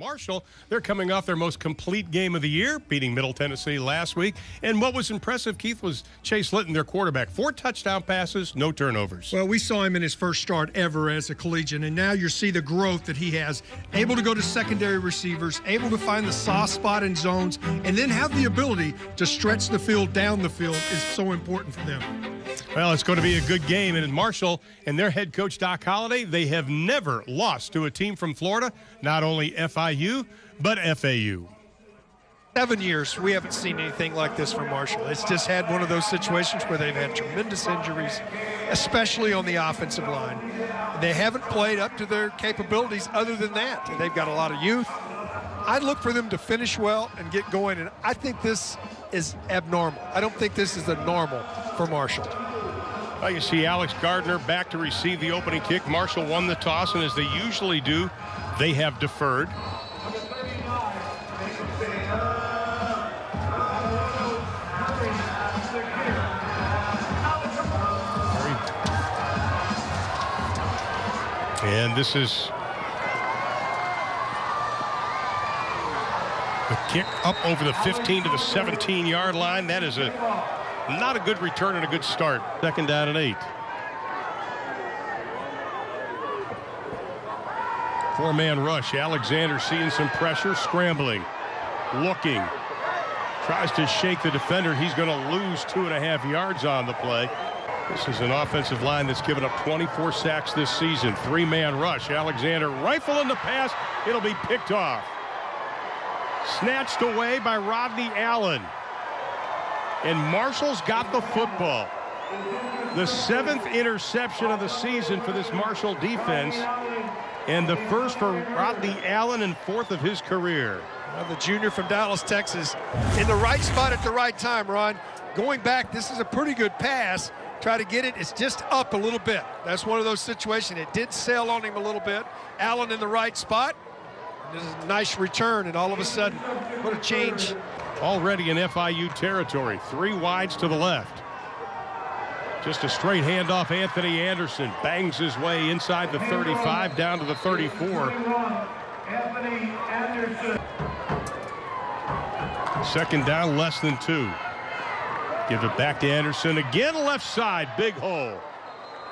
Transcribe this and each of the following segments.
Marshall, they're coming off their most complete game of the year, beating Middle Tennessee last week. And what was impressive, Keith, was Chase Litton, their quarterback. 4 touchdown passes, no turnovers. Well, we saw him in his first start ever as a collegiate, and now you see the growth that he has. Able to go to secondary receivers, able to find the soft spot in zones, and then have the ability to stretch the field down the field is so important for them. Well, it's going to be a good game. And in Marshall and their head coach, Doc Holliday, they have never lost to a team from Florida, not only FIU, but FAU. 7 years, we haven't seen anything like this from Marshall. It's just had one of those situations where they've had tremendous injuries, especially on the offensive line. They haven't played up to their capabilities other than that. They've got a lot of youth. I'd look for them to finish well and get going, and I think this is abnormal. I don't think this is the normal for Marshall. Well, you see Alex Gardner back to receive the opening kick. Marshall won the toss, and as they usually do, they have deferred. And this is the kick up over the 15 to the 17-yard line. That is not a good return and a good start. 2nd down and 8. 4-man rush. Alexander seeing some pressure, scrambling, looking. Tries to shake the defender. He's going to lose 2.5 yards on the play. This is an offensive line that's given up 24 sacks this season. 3-man rush. Alexander rifling the pass. It'll be picked off. Snatched away by Rodney Allen. And Marshall's got the football. The 7th interception of the season for this Marshall defense. And the first for Rodney Allen and 4th of his career. Well, the junior from Dallas, Texas, in the right spot at the right time, Ron. Going back, this is a pretty good pass. Try to get it. It's just up a little bit. That's one of those situations. It did sail on him a little bit. Allen in the right spot. This is a nice return, and all of a sudden, what a change. Already in FIU territory. 3 wides to the left. Just a straight handoff. Anthony Anderson bangs his way inside the 35 down to the 34. Anthony Anderson. 2nd down, less than 2. Give it back to Anderson again, left side, big hole.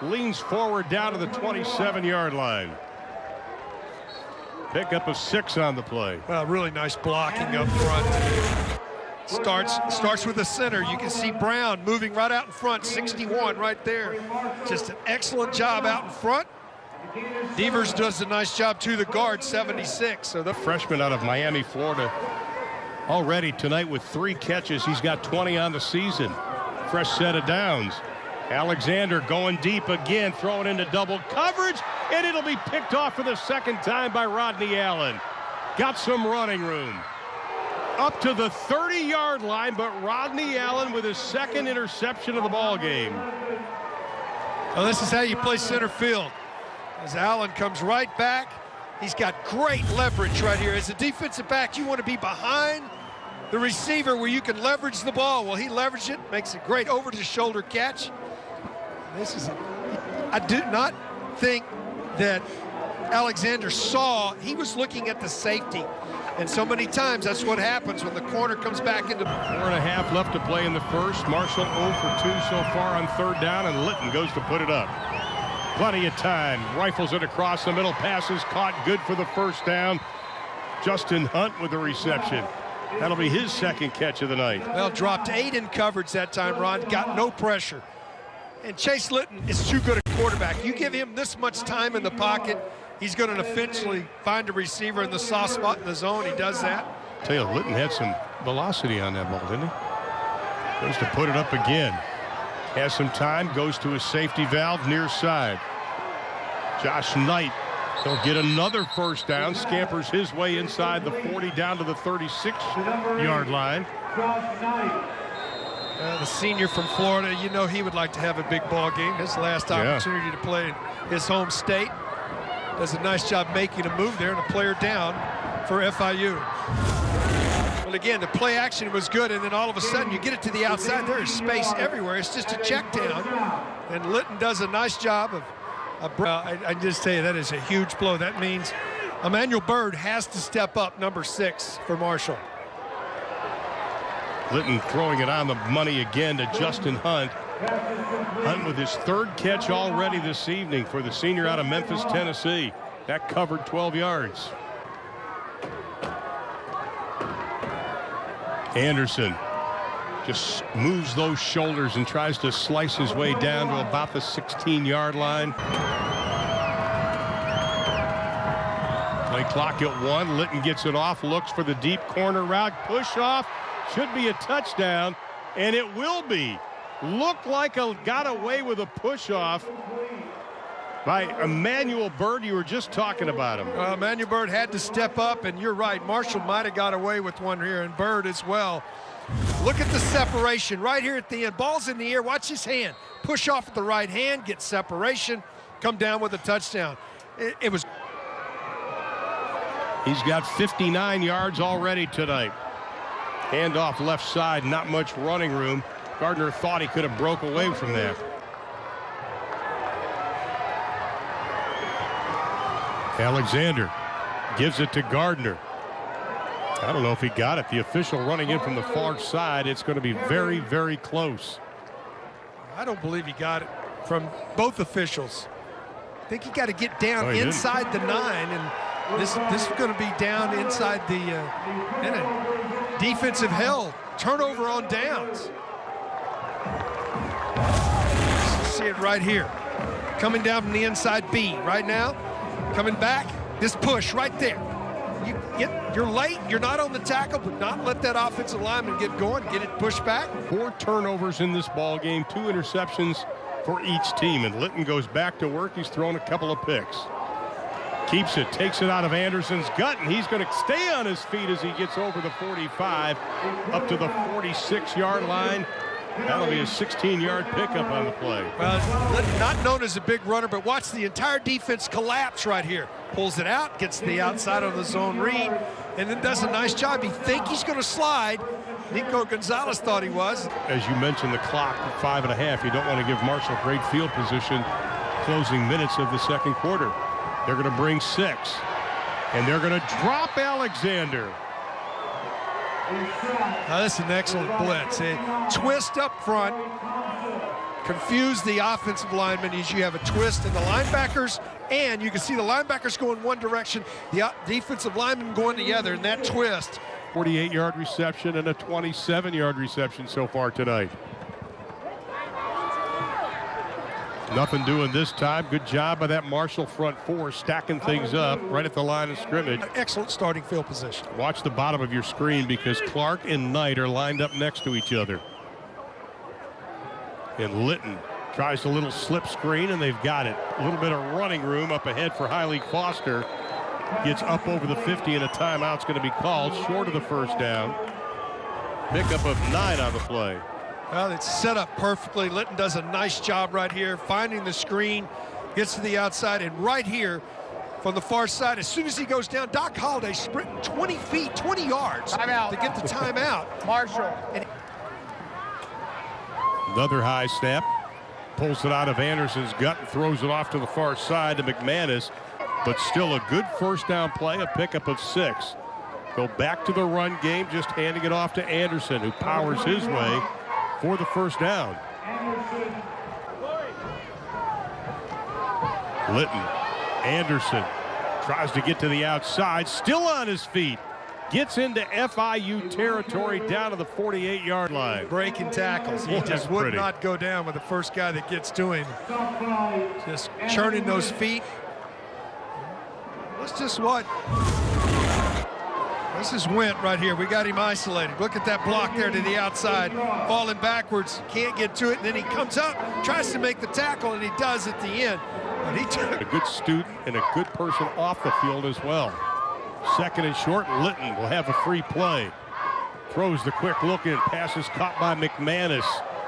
Leans forward down to the 27-yard line. Pickup of 6 on the play. Well, really nice blocking up front. Starts with the center. You can see Brown moving right out in front, 61 right there. Just an excellent job out in front. Devers does a nice job too, the guard, 76. So the freshman out of Miami, Florida, already tonight with 3 catches. He's got 20 on the season. Fresh set of downs. Alexander going deep again, throwing into double coverage, and it'll be picked off for the 2nd time by Rodney Allen. Got some running room. Up to the 30-yard line, but Rodney Allen with his 2nd interception of the ball game. Well, this is how you play center field. As Allen comes right back, he's got great leverage right here. As a defensive back, you want to be behind the receiver where you can leverage the ball. Well, he leveraged it, makes a great over-the-shoulder catch. I do not think that Alexander saw. He was looking at the safety. And so many times that's what happens when the corner comes back into. 4.5 left to play in the first. Marshall 0 for 2 so far on 3rd down, and Litton goes to put it up. Plenty of time. Rifles it across the middle. Passes caught, good for the 1st down. Justin Hunt with the reception. That'll be his 2nd catch of the night. Well, dropped 8 in coverage that time, Ron. Got no pressure. And Chase Litton is too good a quarterback. You give him this much time in the pocket, he's going to eventually find a receiver in the soft spot in the zone. He does that. Tell you, Litton had some velocity on that ball, didn't he? Goes to put it up again. Has some time, goes to his safety valve near side. Josh Knight, he'll get another 1st down, scampers his way inside the 40 down to the 36-yard line. The senior from Florida, you know he would like to have a big ball game. His last opportunity to play in his home state. Does a nice job making a move there and a player down for FIU. But again, the play action was good, and then all of a sudden you get it to the outside. There is space everywhere. It's just a check down. And Litton does a nice job of I just tell you, that is a huge blow. That means Emmanuel Byrd has to step up, number 6 for Marshall. Litton throwing it on the money again to Justin Hunt. Hunt with his 3rd catch already this evening for the senior out of Memphis, Tennessee. That covered 12 yards. Anderson just moves those shoulders and tries to slice his way down to about the 16-yard line. Play clock at 1. Litton gets it off, looks for the deep corner route, push off, should be a touchdown, and it will be. Looked like got away with a push off by Emmanuel Byrd. You were just talking about him. Emmanuel Byrd had to step up, and you're right. Marshall might have got away with one here, and Byrd as well. Look at the separation right here at the end. Ball's in the air. Watch his hand. Push off with the right hand, get separation, come down with a touchdown. It was. He's got 59 yards already tonight. Handoff left side, not much running room. Gardner thought he could have broke away from that. Alexander gives it to Gardner. I don't know if he got it. The official running in from the far side. It's going to be very, very close. I don't believe he got it from both officials. I think he got to get down inside the 9, and this is going to be down inside the defensive hell. Turnover on downs. See it right here. Coming down from the inside B right now. Coming back. This push right there. You're late. You're not on the tackle, but not let that offensive lineman get going. Get it pushed back. 4 turnovers in this ball game. 2 interceptions for each team. And Litton goes back to work. He's thrown a couple of picks. Keeps it. Takes it out of Anderson's gut, and he's going to stay on his feet as he gets over the 45 up to the 46-yard line. That'll be a 16-yard pickup on the play. Well, not known as a big runner, but watch the entire defense collapse right here. Pulls it out, gets to the outside on the zone read, and then does a nice job. You think he's going to slide. Nico Gonzalez thought he was. As you mentioned, the clock at 5.5. You don't want to give Marshall great field position closing minutes of the second quarter. They're going to bring 6, and they're going to drop Alexander. That's an excellent blitz. A twist up front, confuse the offensive lineman as you have a twist in the linebackers, and you can see the linebackers going one direction, the defensive lineman going the other, and that twist. 48-yard reception and a 27-yard reception so far tonight. Nothing doing this time. Good job by that Marshall front 4 stacking things up right at the line of scrimmage. Excellent starting field position. Watch the bottom of your screen because Clark and Knight are lined up next to each other. And Litton tries a little slip screen, and they've got it. A little bit of running room up ahead for Hailey Foster. Gets up over the 50, and a timeout's going to be called short of the first down. Pickup of 9 on the play. Well, it's set up perfectly. Litton does a nice job right here, finding the screen, gets to the outside, and right here from the far side, as soon as he goes down, Doc Holliday sprinting 20 feet, 20 yards to get the timeout. Marshall. Another high snap. Pulls it out of Anderson's gut and throws it off to the far side to McManus. But still a good first down play, a pickup of 6. Go back to the run game, just handing it off to Anderson, who powers his way for the first down. Litton, Anderson tries to get to the outside, still on his feet. Gets into FIU territory down to the 48-yard line. Breaking tackles. He just would not go down with the first guy that gets to him. Just churning those feet. Let's just what? This is Went right here. We got him isolated. Look at that block there to the outside. Falling backwards. Can't get to it. And then he comes up, tries to make the tackle, and he does at the end. But he took a good student and a good person off the field as well. Second and short. Litton will have a free play. Throws the quick look in. Passes caught by McManus.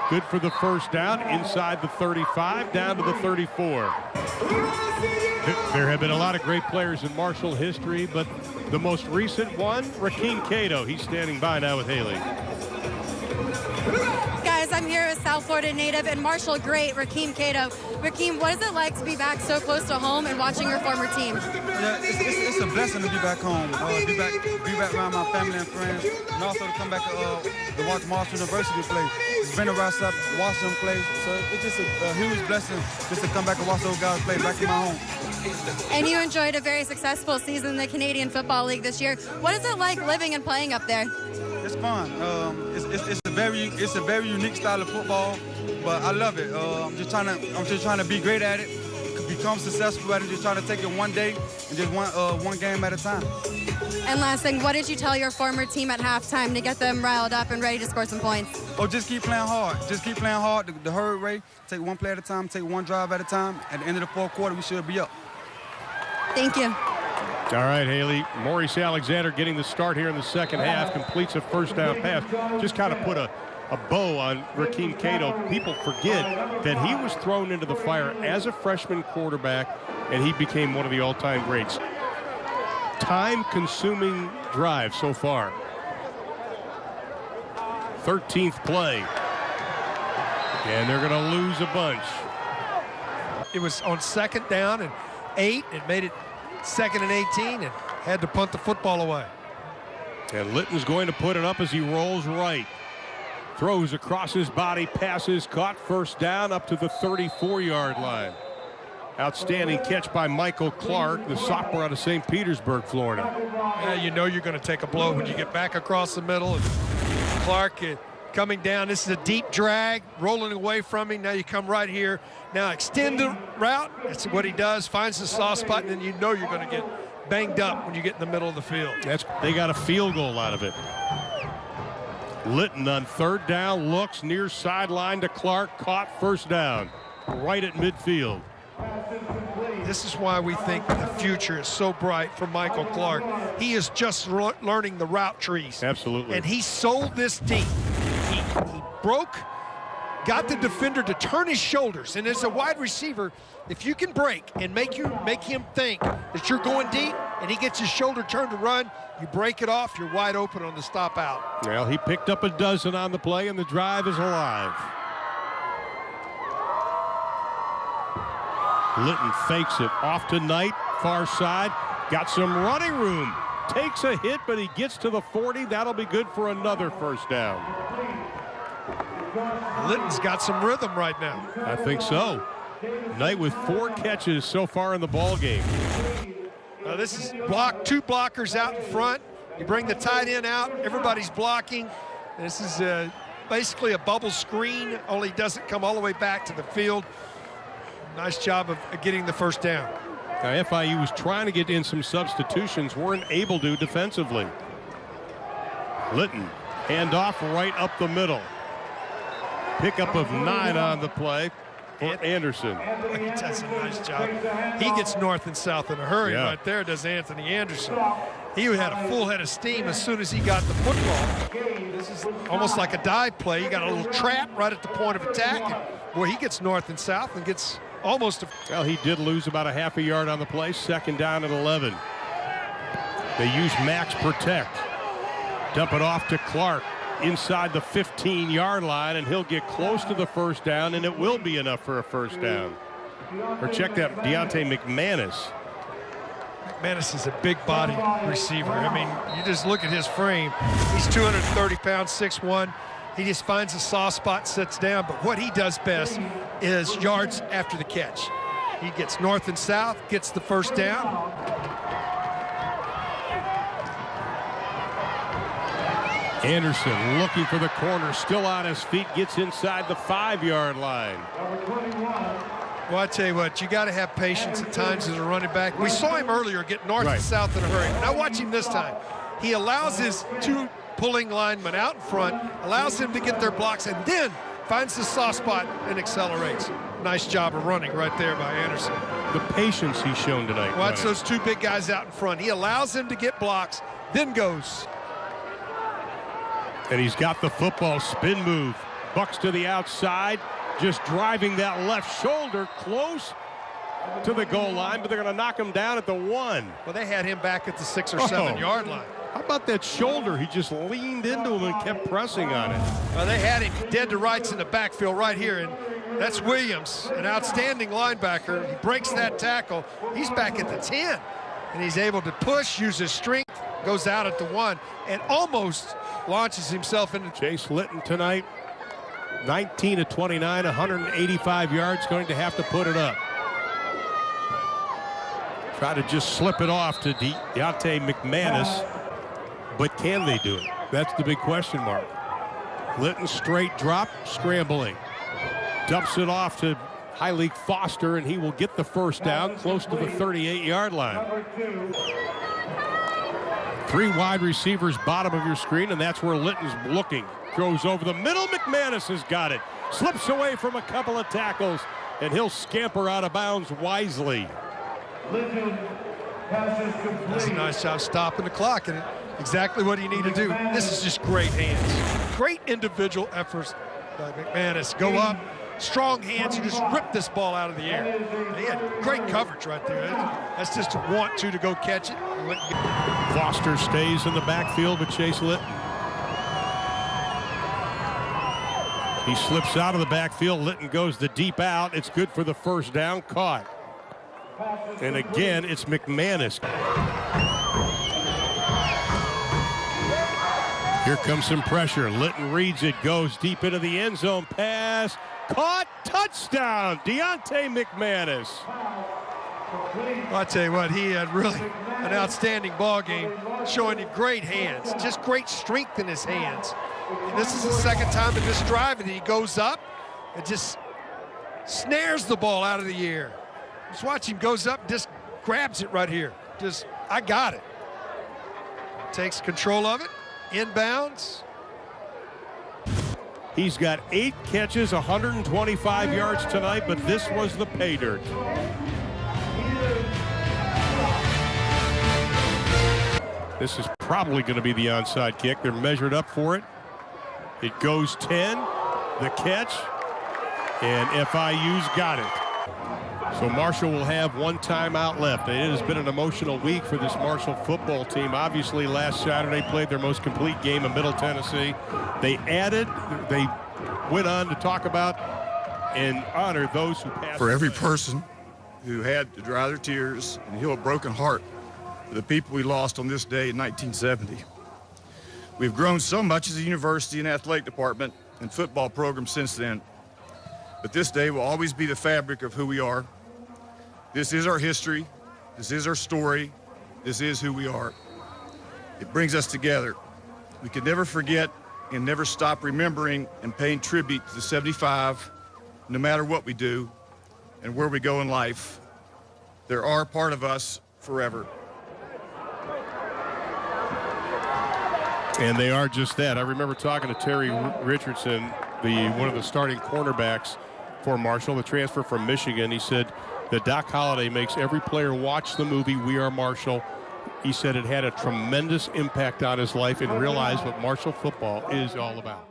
Good for the first down. Inside the 35, down to the 34. There have been a lot of great players in Marshall history, but the most recent one, Rakeem Cato. He's standing by now with Haley. Guys, I'm here with South Florida native, and Marshall great, Rakeem Cato. Rakeem, what is it like to be back so close to home and watching your former team? Yeah, it's a blessing to be back home, be back around my family and friends, and also to come back to watch Marshall University play. It's been around watching them play, so it's just a huge blessing just to come back and watch those guys play back in my home. And you enjoyed a very successful season in the Canadian Football League this year. What is it like living and playing up there? It's fun. It's a very unique style of football, but I love it. I'm just trying to be great at it, become successful at it. Just trying to take it one day and just one game at a time. And last thing, what did you tell your former team at halftime to get them riled up and ready to score some points? Oh, just keep playing hard. Just keep playing hard. The hurry rate. Take one play at a time. Take one drive at a time. At the end of the fourth quarter, we should be up. Thank you. All right, Haley. Maurice Alexander getting the start here in the second half, completes a first down pass. Just kind of put a bow on Rakeem Cato. People forget that he was thrown into the fire as a freshman quarterback, and he became one of the all-time greats. Time-consuming drive so far. 13th play. And they're going to lose a bunch. It was on 2nd down and 8. It made it 2nd and 18 and had to punt the football away. And Litton's going to put it up as he rolls right. Throws across his body, passes, caught, first down up to the 34-yard line. Outstanding catch by Michael Clark, the sophomore out of St. Petersburg, Florida. Yeah, you know you're going to take a blow when you get back across the middle. And Clark coming down. This is a deep drag, rolling away from him. Now you come right here. Now extend the route. That's what he does. Finds the soft spot, and then you know you're going to get banged up when you get in the middle of the field. They got a field goal out of it. Litton on 3rd down, looks near sideline to Clark, caught, first down, right at midfield. This is why we think the future is so bright for Michael Clark. He is just learning the route trees. Absolutely. And he sold this deep. He broke, got the defender to turn his shoulders. And as a wide receiver, if you can break and make him think that you're going deep and he gets his shoulder turned to run, you break it off, you're wide open on the stop out. Well, he picked up a dozen on the play, and the drive is alive. Litton fakes it off to Knight, far side, got some running room, takes a hit, but he gets to the 40. That'll be good for another first down. Litton's got some rhythm right now. I think so. Knight with 4 catches so far in the ball game. This is two blockers out in front. You bring the tight end out, everybody's blocking. This is basically a bubble screen, only he doesn't come all the way back to the field. Nice job of getting the first down. Now, FIU was trying to get in some substitutions, weren't able to defensively. Litton, handoff right up the middle. Pickup of 9 on the play for Anderson. He does a nice job. He gets north and south in a hurry. Yeah. Right there does Anthony Anderson. He had a full head of steam as soon as he got the football. This is almost like a dive play. You got a little trap right at the point of attack. And, boy, he gets north and south and gets almost. Well, he did lose about a half a yard on the play. 2nd down and 11. They use max protect. Dump it off to Clark inside the 15-yard line, and he'll get close to the first down, and it will be enough for a first down. Or check that, Deontay McManus. McManus is a big body receiver. I mean, you just look at his frame. He's 230 pounds, 6'1". He just finds a soft spot, sits down, but what he does best is yards after the catch. He gets north and south, gets the first down. Anderson looking for the corner, still on his feet, gets inside the 5-yard line. Well, I tell you what, you got to have patience at times as a running back. We saw him earlier get north and south in a hurry. Now watch him this time. He allows his 2 pulling linemen out in front, allows him to get their blocks, and then finds the soft spot and accelerates. Nice job of running right there by Anderson. The patience he's shown tonight. Watch those 2 big guys out in front. He allows them to get blocks, then goes. And he's got the football, spin move. Bucks to the outside, just driving that left shoulder close to the goal line, but they're going to knock him down at the 1. Well, they had him back at the 6 or 7 yard line. How about that shoulder? He just leaned into him and kept pressing on it. Well, they had him dead to rights in the backfield right here, and that's Williams, an outstanding linebacker. He breaks that tackle. He's back at the 10, and he's able to push, use his strength, goes out at the 1, and almost launches himself into. Chase Litton tonight, 19 of 29, 185 yards, going to have to put it up. Try to just slip it off to Deontay McManus, but can they do it? That's the big question mark. Litton straight drop, scrambling. Dumps it off to Hyleek Foster, and he will get the first down close to the 38-yard line. 3 wide receivers bottom of your screen, and that's where Litton's looking. Goes over the middle. McManus has got it. Slips away from a couple of tackles, and he'll scamper out of bounds wisely. That's a nice job stopping the clock, and exactly what you need to do. This is just great hands. Great individual efforts by McManus. Go up, strong hands. You just rip this ball out of the air. He had great coverage right there. That's just a want to go catch it. Foster stays in the backfield with Chase Litton. He slips out of the backfield. Litton goes the deep out. It's good for the first down. Caught. And again, it's McManus. Here comes some pressure. Litton reads it, goes deep into the end zone. Pass, caught, touchdown, Deontay McManus. Well, I tell you what, he had really an outstanding ball game, showing him great hands, just great strength in his hands. And this is the second time in this drive that he goes up and just snares the ball out of the air. Just watch him, goes up, just grabs it right here. Just, I got it. Takes control of it, inbounds. He's got 8 catches, 125 yards tonight, but this was the pay dirt. This is probably going to be the onside kick. They're measured up for it. It goes 10, the catch, and FIU's got it. So Marshall will have 1 timeout left. It has been an emotional week for this Marshall football team. Obviously, last Saturday played their most complete game in Middle Tennessee. They went on to talk about and honor those who passed. For every person who had to dry their tears and heal a broken heart for the people we lost on this day in 1970. We've grown so much as a university and athletic department and football program since then. But this day will always be the fabric of who we are. This is our history. This is our story. This is who we are. It brings us together. We can never forget and never stop remembering and paying tribute to the 75, no matter what we do and where we go in life. They are part of us forever. And they are just that. I remember talking to Terry Richardson, one of the starting cornerbacks for Marshall, the transfer from Michigan. He said that Doc Holliday makes every player watch the movie We Are Marshall. He said it had a tremendous impact on his life and realized what Marshall football is all about.